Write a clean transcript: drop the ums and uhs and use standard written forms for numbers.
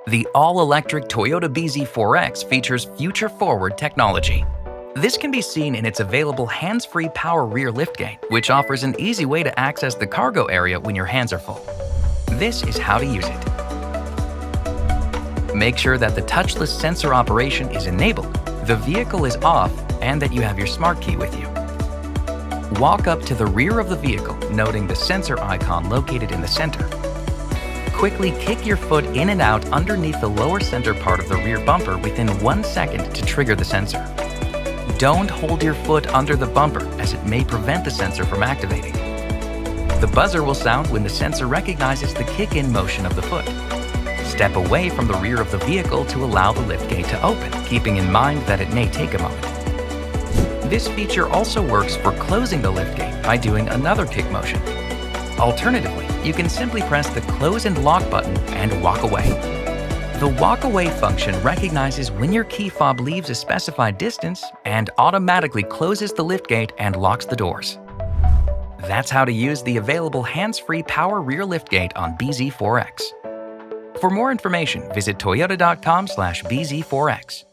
The all-electric Toyota bzx4X features future-forward technology. This can be seen in its available hands-free power rear liftgate, which offers an easy way to access the cargo area when your hands are full. This is how to use it. Make sure that the touchless sensor operation is enabled, the vehicle is off, and that you have your smart key with you. Walk up to the rear of the vehicle, noting the sensor icon located in the center. Quickly kick your foot in and out underneath the lower center part of the rear bumper within 1 second to trigger the sensor. Don't hold your foot under the bumper, as it may prevent the sensor from activating. The buzzer will sound when the sensor recognizes the kick-in motion of the foot. Step away from the rear of the vehicle to allow the liftgate to open, keeping in mind that it may take a moment. This feature also works for closing the liftgate by doing another kick motion. Alternatively, you can simply press the close and lock button and walk away. The walk away function recognizes when your key fob leaves a specified distance and automatically closes the liftgate and locks the doors. That's how to use the available hands-free power rear liftgate on bz4X. For more information, visit toyota.com/bz4X.